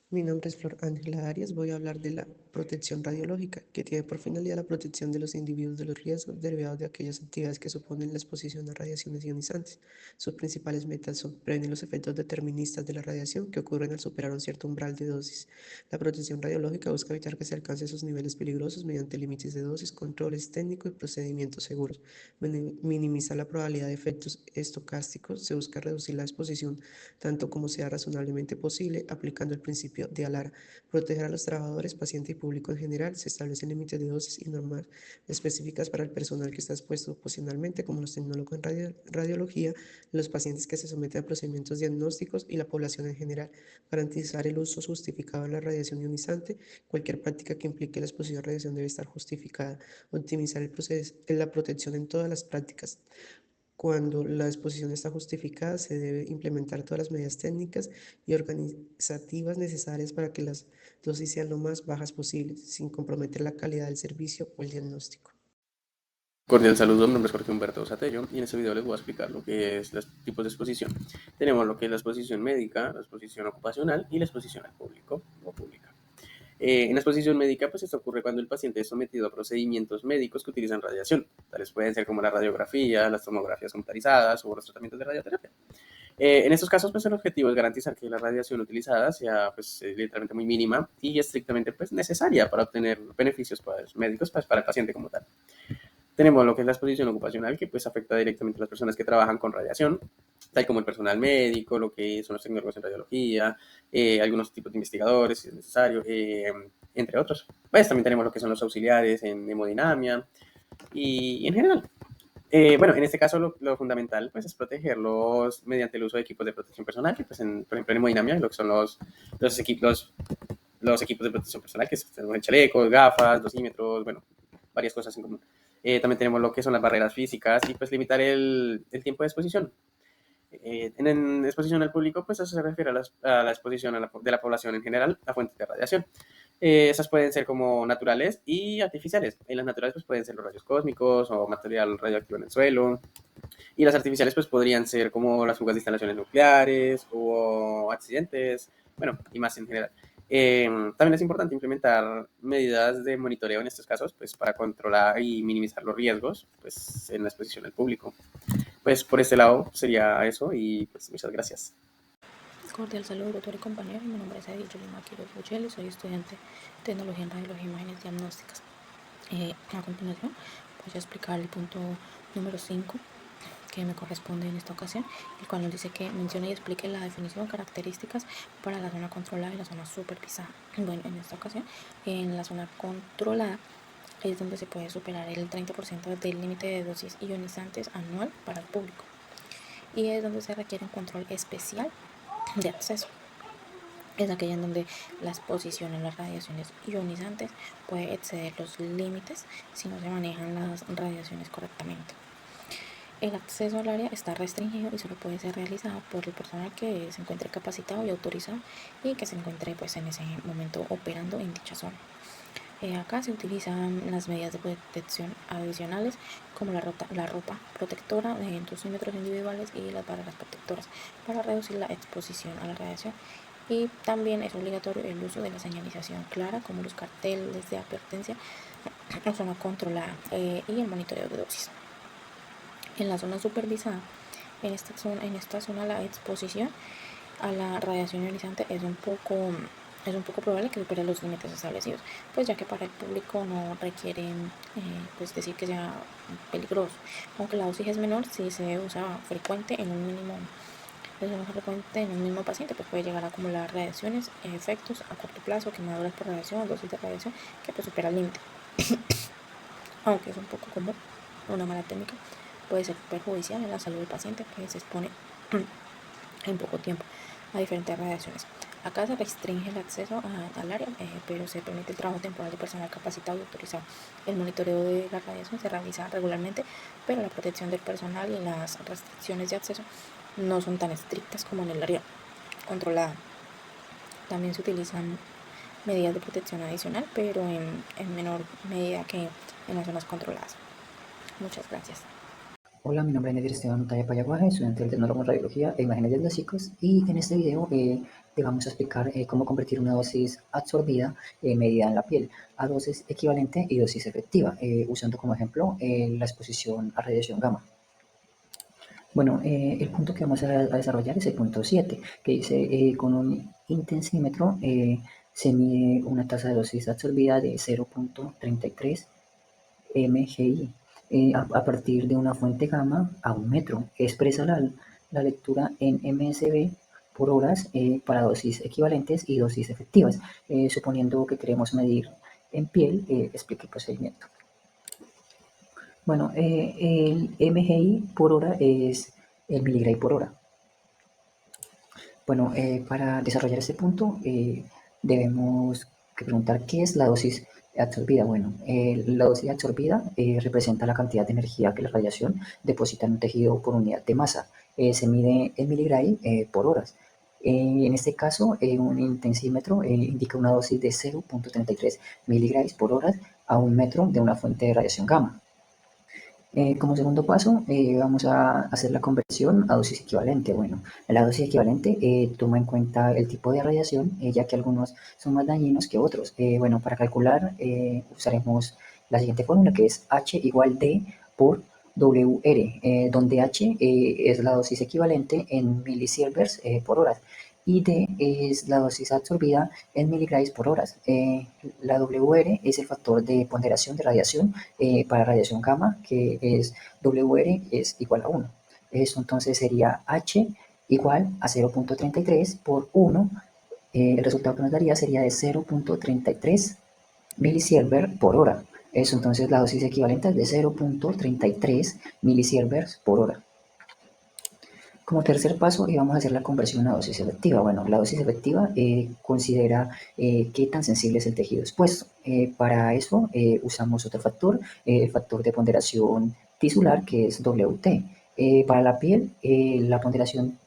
Mi nombre es Flor Ángela Arias. Voy a hablar de la protección radiológica, que tiene por finalidad la protección de los individuos de los riesgos derivados de aquellas actividades que suponen la exposición a radiaciones ionizantes. Sus principales metas son prevenir los efectos deterministas de la radiación que ocurren al superar un cierto umbral de dosis. La protección radiológica busca evitar que se alcance esos niveles peligrosos mediante límites de dosis, controles técnicos y procedimientos seguros. Minimizar la probabilidad de efectos estocásticos. Se busca reducir la exposición tanto como sea razonablemente posible, aplicando el principio de ALARA. Proteger a los trabajadores, pacientes y público en general. Se establecen límites de dosis y normas específicas para el personal que está expuesto ocasionalmente, como los tecnólogos en radiología, los pacientes que se someten a procedimientos diagnósticos y la población en general. Garantizar el uso justificado de la radiación ionizante. Cualquier práctica que implique la exposición a radiación debe estar justificada. Optimizar la protección en todas las prácticas. Cuando la exposición está justificada, se debe implementar todas las medidas técnicas y organizativas necesarias para que las dosis sean lo más bajas posibles, sin comprometer la calidad del servicio o el diagnóstico. Cordial saludo, mi nombre es Jorge Humberto Satello y en este video les voy a explicar lo que es los tipos de exposición. Tenemos lo que es la exposición médica, la exposición ocupacional y la exposición al público o pública. En la exposición médica, pues esto ocurre cuando el paciente es sometido a procedimientos médicos que utilizan radiación. Tales pueden ser como la radiografía, las tomografías computarizadas o los tratamientos de radioterapia. En estos casos, pues el objetivo es garantizar que la radiación utilizada sea pues literalmente muy mínima y estrictamente pues necesaria para obtener beneficios pues, médicos pues, para el paciente como tal. Tenemos lo que es la exposición ocupacional, que pues afecta directamente a las personas que trabajan con radiación, tal como el personal médico, lo que son los tecnólogos en radiología, algunos tipos de investigadores, si es necesario, entre otros. Pues también tenemos lo que son los auxiliares en hemodinamia y en general. Bueno, en este caso lo fundamental pues, es protegerlos mediante el uso de equipos de protección personal, que pues, por ejemplo en hemodinamia, lo que son los equipos de protección personal, que son el chaleco, gafas, dosímetros, bueno, varias cosas en común. También tenemos lo que son las barreras físicas y pues limitar el tiempo de exposición. En exposición al público, pues eso se refiere a la exposición de la población en general a fuentes de radiación. Esas pueden ser como naturales y artificiales. En las naturales pues pueden ser los rayos cósmicos o material radioactivo en el suelo. Y las artificiales pues podrían ser como las fugas de instalaciones nucleares o accidentes, bueno, y más en general. También es importante implementar medidas de monitoreo en estos casos, pues para controlar y minimizar los riesgos, pues en la exposición al público. Pues por este lado sería eso y pues muchas gracias. Cordial saludo, doctor y compañero. Mi nombre es Edith Yolima Quiroz Bucheli, soy estudiante de Tecnología en Radiología e Imágenes Diagnósticas. A continuación, voy a explicar el punto número 5 que me corresponde en esta ocasión, el cual nos dice que mencione y explique la definición, características para la zona controlada y la zona supervisada. Bueno, en esta ocasión, en la zona controlada es donde se puede superar el 30% del límite de dosis ionizantes anual para el público y es donde se requiere un control especial de acceso. Es aquella en donde la exposición a las radiaciones ionizantes puede exceder los límites si no se manejan las radiaciones correctamente. El acceso al área está restringido y solo puede ser realizado por el personal que se encuentre capacitado y autorizado y que se encuentre pues, en ese momento operando en dicha zona. Acá se utilizan las medidas de protección adicionales como la ropa protectora de 2 metros individuales y las barreras protectoras para reducir la exposición a la radiación. Y también es obligatorio el uso de la señalización clara como los carteles de advertencia o zona controlada y el monitoreo de dosis. En la zona supervisada, en esta zona la exposición a la radiación ionizante es un poco probable que supere los límites establecidos, pues ya que para el público no requiere pues decir que sea peligroso, aunque la dosis es menor si se usa frecuente en un mínimo frecuente en un mismo paciente, pues puede llegar a acumular radiaciones, efectos a corto plazo, quemaduras por radiación, dosis de radiación que pues supera el límite. Aunque es un poco común, una mala técnica puede ser perjudicial en la salud del paciente que se expone en poco tiempo a diferentes radiaciones. Acá se restringe el acceso al área, pero se permite el trabajo temporal de personal capacitado y autorizado. El monitoreo de la radiación se realiza regularmente, pero la protección del personal y las restricciones de acceso no son tan estrictas como en el área controlada. También se utilizan medidas de protección adicional, pero en menor medida que en las zonas controladas. Muchas gracias. Hola, mi nombre es Nedir Esteban Utaya Payaguaje, estudiante del Tecnólogo en Radiología e Imágenes Diagnósticas, y en este video vamos a explicar cómo convertir una dosis absorbida medida en la piel a dosis equivalente y dosis efectiva, usando como ejemplo la exposición a radiación gamma. Bueno, el punto que vamos a desarrollar es el punto 7, que dice con un intensímetro se mide una tasa de dosis absorbida de 0.33 mGi a partir de una fuente gamma a 1 metro. Expresa la lectura en MSV por horas para dosis equivalentes y dosis efectivas. Suponiendo que queremos medir en piel, explique el procedimiento. Bueno, el mGi por hora es el miligray por hora. Bueno, para desarrollar este punto debemos preguntar qué es la dosis absorbida. Bueno, la dosis absorbida representa la cantidad de energía que la radiación deposita en un tejido por unidad de masa. Se mide en miligray por horas. En este caso, un intensímetro indica una dosis de 0.33 miligrays por hora a 1 metro de una fuente de radiación gamma. Como segundo paso, vamos a hacer la conversión a dosis equivalente. Bueno, la dosis equivalente toma en cuenta el tipo de radiación, ya que algunos son más dañinos que otros. Bueno, para calcular usaremos la siguiente fórmula, que es H igual D por WR, donde H es la dosis equivalente en milisieverts por hora y D es la dosis absorbida en miligrays por horas. La WR es el factor de ponderación de radiación para radiación gamma, que es WR es igual a 1. Eso entonces sería H igual a 0.33 por 1. El resultado que nos daría sería de 0.33 milisievert por hora. Eso entonces la dosis equivalente es de 0.33 milisievert por hora. Como tercer paso vamos a hacer la conversión a dosis efectiva. Bueno, la dosis efectiva considera qué tan sensible es el tejido expuesto. Para eso usamos otro factor, el factor de ponderación tisular, que es WT. Para la piel, la ponderación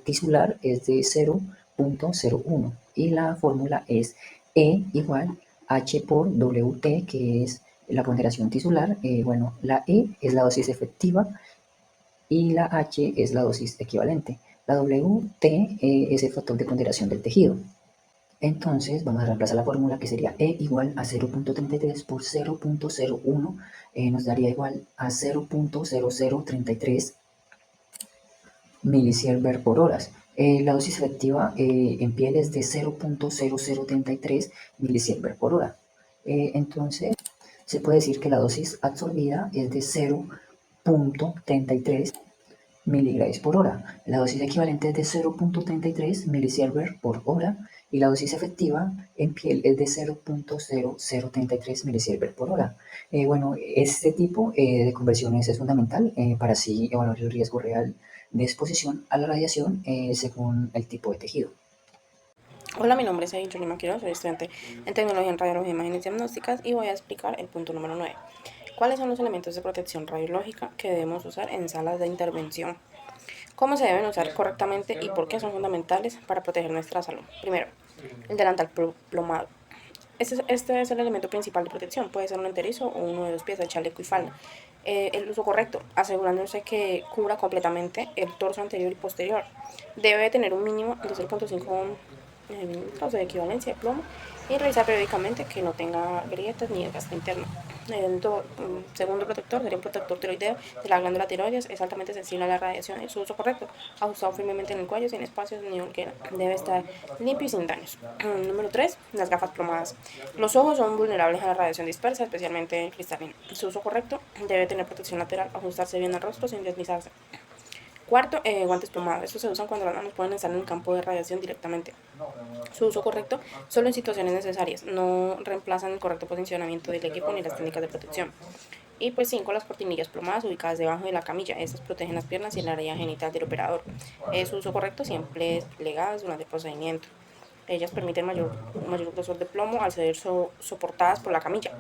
tisular es de 0.01 y la fórmula es E igual H por WT, que es la ponderación tisular. Bueno, la E es la dosis efectiva y la H es la dosis equivalente. La WT es el factor de ponderación del tejido. Entonces vamos a reemplazar la fórmula, que sería E igual a 0.33 por 0.01, nos daría igual a 0.0033 milisievert por horas. La dosis efectiva en piel es de 0.0033 milisievert por hora. Entonces se puede decir que la dosis absorbida es de 0.33 miligrays por hora. La dosis equivalente es de 0.33 milisievert por hora y la dosis efectiva en piel es de 0.0033 milisievert por hora. Bueno, este tipo de conversiones es fundamental para así evaluar el riesgo real de exposición a la radiación según el tipo de tejido. Hola, mi nombre es Julie Maquiro, soy estudiante en Tecnología en Radiología, Imágenes Diagnósticas y voy a explicar el punto número 9. ¿Cuáles son los elementos de protección radiológica que debemos usar en salas de intervención? ¿Cómo se deben usar correctamente y por qué son fundamentales para proteger nuestra salud? Primero, el delantal plomado. Este es el elemento principal de protección. Puede ser un enterizo o uno de 2 piezas, chaleco y falda. El uso correcto, asegurándose que cubra completamente el torso anterior y posterior. Debe tener un mínimo de 0.5 milímetros de equivalencia de plomo y revisar periódicamente que no tenga grietas ni desgaste interno. El segundo protector sería un protector tiroideo de la glándula tiroides. Es altamente sensible a la radiación en su uso correcto, ajustado firmemente en el cuello, sin espacios ni holguera. Debe estar limpio y sin daños. Número 3. Las gafas plomadas. Los ojos son vulnerables a la radiación dispersa, especialmente cristalina. Su uso correcto debe tener protección lateral, ajustarse bien al rostro sin deslizarse. Cuarto, guantes plomados. Estos se usan cuando las manos pueden estar en el campo de radiación directamente. Su uso correcto solo en situaciones necesarias. No reemplazan el correcto posicionamiento del equipo ni las técnicas de protección. Y pues 5, las cortinillas plomadas ubicadas debajo de la camilla. Estas protegen las piernas y el área genital del operador. Su uso correcto siempre plegadas durante el procedimiento. Ellas permiten mayor grosor de plomo al ser soportadas por la camilla.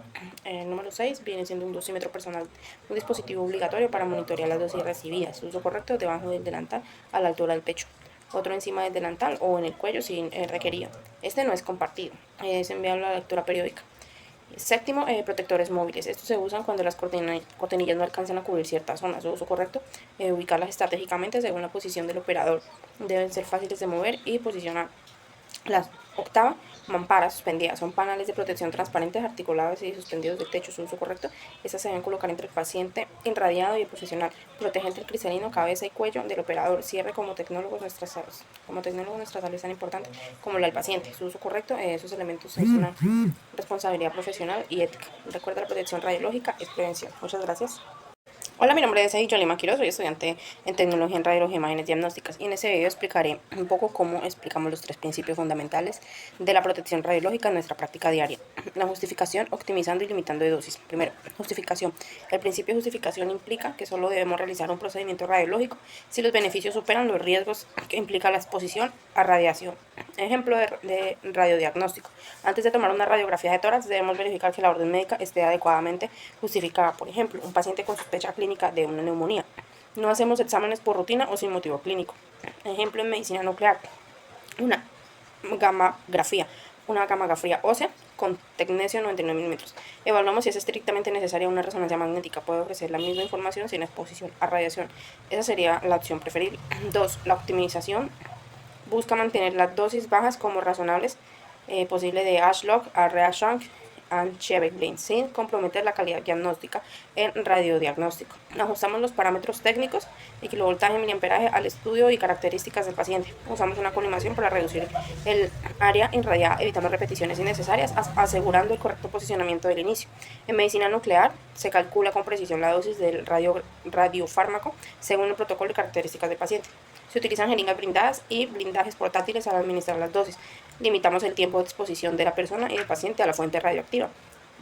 Número 6 viene siendo un dosímetro personal, un dispositivo obligatorio para monitorear las dosis recibidas. Su uso correcto debajo del delantal a la altura del pecho. Otro encima del delantal o en el cuello si requerido. Este no es compartido, es enviable a la lectura periódica. Séptimo, protectores móviles. Estos se usan cuando las cortinillas no alcanzan a cubrir ciertas zonas. Su uso correcto, ubicarlas estratégicamente según la posición del operador. Deben ser fáciles de mover y posicionar. La octava, mamparas suspendidas. Son paneles de protección transparentes, articulados y suspendidos del techo. Su uso correcto, estas se deben colocar entre el paciente irradiado y el profesional. Protege entre el cristalino, cabeza y cuello del operador. Cierre como tecnólogos nuestras áreas tan importantes como la del paciente. Su uso correcto, esos elementos es una responsabilidad profesional y ética. Recuerda, la protección radiológica es prevención. Muchas gracias. Hola, mi nombre es Edith Lima Quiroz, soy estudiante en Tecnología en Radiología e Imágenes Diagnósticas y en este video explicaré un poco cómo explicamos los 3 principios fundamentales de la protección radiológica en nuestra práctica diaria. La justificación, optimizando y limitando de dosis. Primero, justificación. El principio de justificación implica que solo debemos realizar un procedimiento radiológico si los beneficios superan los riesgos que implica la exposición a radiación. Ejemplo de radiodiagnóstico. Antes de tomar una radiografía de tórax debemos verificar que la orden médica esté adecuadamente justificada. Por ejemplo, un paciente con sospecha clínica de una neumonía. No hacemos exámenes por rutina o sin motivo clínico. Ejemplo en medicina nuclear. Una gamografía ósea con tecnesio 99 milímetros. Evaluamos si es estrictamente necesaria una resonancia magnética. Puede ofrecer la misma información sin exposición a radiación. Esa sería la opción preferible. 2. La optimización. Busca mantener las dosis bajas como razonables posible de Ashlock, Reachank and Chebeck-Blin, sin comprometer la calidad diagnóstica en radiodiagnóstico. Ajustamos los parámetros técnicos de kilovoltaje, miliamperaje al estudio y características del paciente. Usamos una colimación para reducir el área irradiada, evitamos repeticiones innecesarias, asegurando el correcto posicionamiento del inicio. En medicina nuclear se calcula con precisión la dosis del radiofármaco según el protocolo y características del paciente. Se utilizan jeringas blindadas y blindajes portátiles al administrar las dosis. Limitamos el tiempo de exposición de la persona y del paciente a la fuente radioactiva.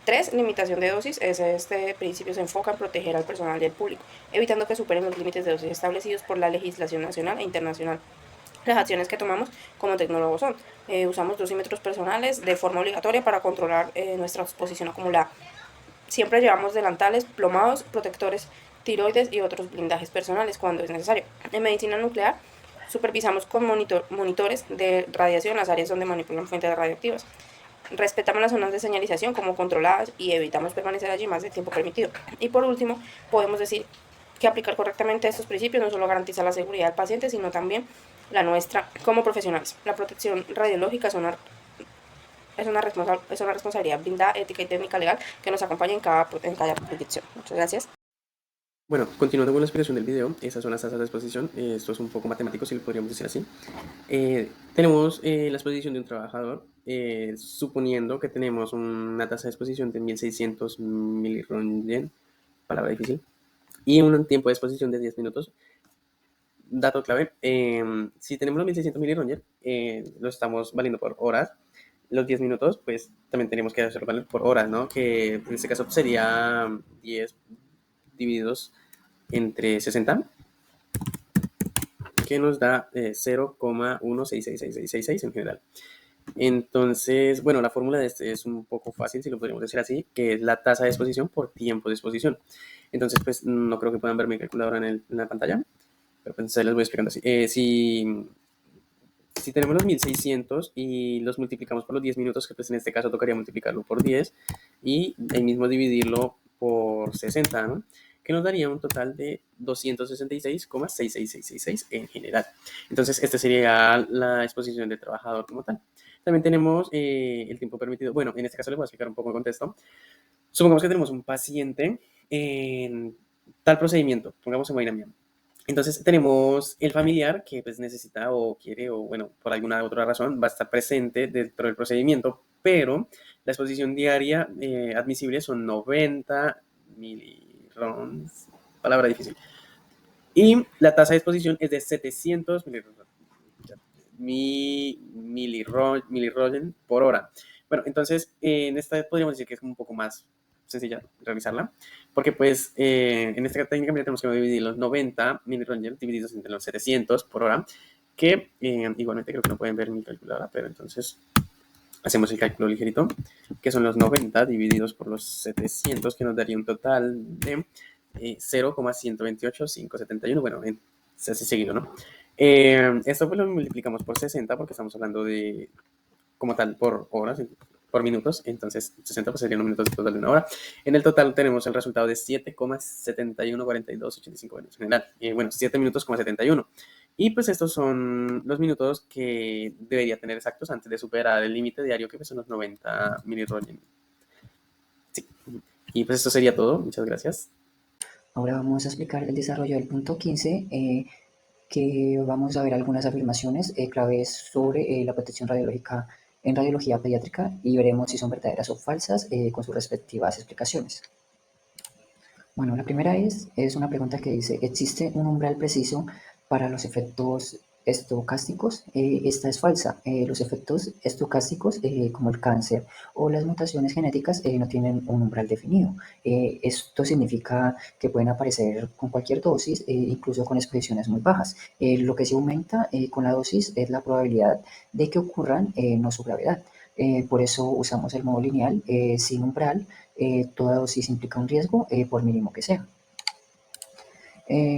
3. Limitación de dosis. Este principio se enfoca en proteger al personal y al público, evitando que superen los límites de dosis establecidos por la legislación nacional e internacional. Las acciones que tomamos como tecnólogos son: usamos dosímetros personales de forma obligatoria para controlar nuestra exposición acumulada. Siempre llevamos delantales, plomados, protectores tiroides y otros blindajes personales cuando es necesario. En medicina nuclear, supervisamos con monitores de radiación las áreas donde manipulan fuentes radioactivas. Respetamos las zonas de señalización como controladas y evitamos permanecer allí más del tiempo permitido. Y por último, podemos decir que aplicar correctamente estos principios no solo garantiza la seguridad del paciente, sino también la nuestra como profesionales. La protección radiológica es una responsabilidad blindada, ética y técnica legal que nos acompaña en cada protección. Muchas gracias. Bueno, continuando con la explicación del video, esas son las tasas de exposición. Esto es un poco matemático, si lo podríamos decir así. Tenemos la exposición de un trabajador, suponiendo que tenemos una tasa de exposición de 1600 miliröntgen, palabra difícil, y un tiempo de exposición de 10 minutos. Dato clave, si tenemos los 1600 miliröntgen, lo estamos valiendo por horas. Los 10 minutos, pues también tenemos que hacerlo valer por horas, ¿no? Que en este caso sería 10 divididos entre 60, que nos da 0,1666666 en general. Entonces, bueno, la fórmula de este es un poco fácil, si lo podríamos decir así, que es la tasa de exposición por tiempo de exposición. Entonces, pues no creo que puedan ver mi calculadora en la pantalla, pero pues les voy explicando así. Si tenemos los 1600 y los multiplicamos por los 10 minutos, que pues en este caso tocaría multiplicarlo por 10 y ahí mismo dividirlo por 60, ¿no? Que nos daría un total de 266,66666 en general. Entonces, esta sería la exposición del trabajador como tal. También tenemos el tiempo permitido. Bueno, en este caso les voy a explicar un poco el contexto. Supongamos que tenemos un paciente en tal procedimiento, pongamos hemodinamia. Entonces tenemos el familiar que pues necesita o quiere o bueno, por alguna otra razón va a estar presente dentro del procedimiento, pero la exposición diaria admisible son 90 milirons, palabra difícil. Y la tasa de exposición es de 700 milirrogen por hora. Bueno, entonces en esta podríamos decir que es un poco más sencilla realizarla, porque pues en esta técnica tenemos que dividir los 90 milirrogen divididos entre los 700 por hora, que igualmente creo que no pueden ver mi calculadora, pero entonces hacemos el cálculo ligerito, que son los 90 divididos por los 700, que nos daría un total de 0,128571, bueno, así seguido, ¿no? Esto pues lo multiplicamos por 60 porque estamos hablando de, como tal, por horas, por minutos, entonces 60 pues serían 1 minuto total de 1 hora. En el total tenemos el resultado de 7,714285 en general. Bueno, 7 minutos, 71. Y pues estos son los minutos que debería tener exactos antes de superar el límite diario, que pues son los 90 milirroyen. Sí. Y pues esto sería todo. Muchas gracias. Ahora vamos a explicar el desarrollo del punto 15, que vamos a ver algunas afirmaciones claves sobre la protección radiológica en radiología pediátrica y veremos si son verdaderas o falsas con sus respectivas explicaciones. Bueno, la primera es una pregunta que dice, ¿existe un umbral preciso para los efectos estocásticos? Esta es falsa. Los efectos estocásticos, como el cáncer o las mutaciones genéticas, no tienen un umbral definido. Esto significa que pueden aparecer con cualquier dosis, incluso con exposiciones muy bajas. Lo que sí aumenta con la dosis es la probabilidad de que ocurran, no su gravedad. Por eso usamos el modo lineal sin umbral. Toda dosis implica un riesgo, por mínimo que sea.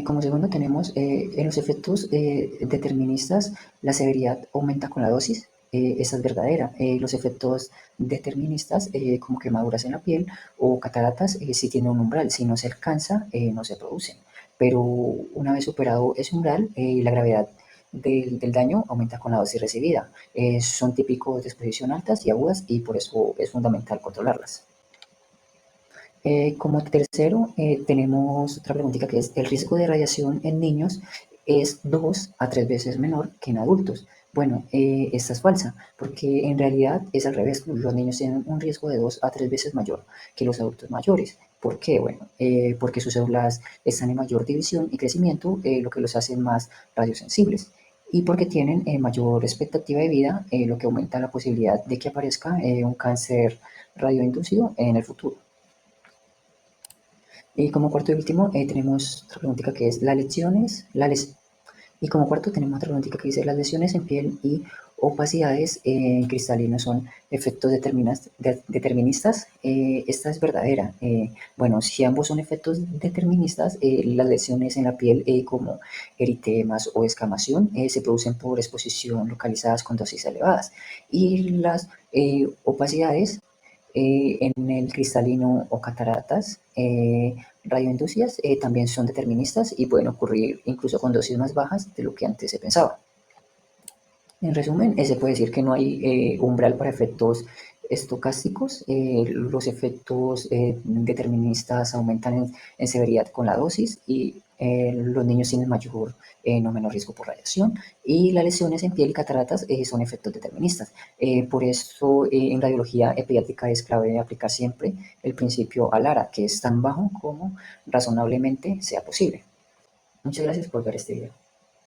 Como segundo tenemos en los efectos deterministas, la severidad aumenta con la dosis. Esa es verdadera. Los efectos deterministas, como quemaduras en la piel o cataratas, sí tienen un umbral. Si no se alcanza, no se producen. Pero una vez superado ese umbral, la gravedad del daño aumenta con la dosis recibida. Son típicos de exposición altas y agudas y por eso es fundamental controlarlas. Como tercero, tenemos otra preguntita que es, ¿el riesgo de radiación en niños es 2 a 3 veces menor que en adultos? Bueno, esta es falsa, porque en realidad es al revés. Los niños tienen un riesgo de 2 a 3 veces mayor que los adultos mayores. ¿Por qué? Bueno, porque sus células están en mayor división y crecimiento, lo que los hace más radiosensibles. Y porque tienen mayor expectativa de vida, lo que aumenta la posibilidad de que aparezca un cáncer radioinducido en el futuro. Y como cuarto y último, tenemos otra preguntita que es y como cuarto tenemos otra preguntita que dice, las lesiones en piel y opacidades en cristalinos son efectos deterministas. Esta es verdadera. Bueno, si ambos son efectos deterministas, las lesiones en la piel como eritemas o escamación se producen por exposición localizadas con dosis elevadas. Y las opacidades en el cristalino o cataratas radioinducidas también son deterministas y pueden ocurrir incluso con dosis más bajas de lo que antes se pensaba. En resumen, se puede decir que no hay umbral para efectos estocásticos. Los efectos deterministas aumentan en severidad con la dosis y los niños tienen mayor, no menor riesgo por radiación. Y las lesiones en piel y cataratas son efectos deterministas. Por eso en radiología pediátrica es clave aplicar siempre el principio ALARA, que es tan bajo como razonablemente sea posible. Muchas gracias por ver este video.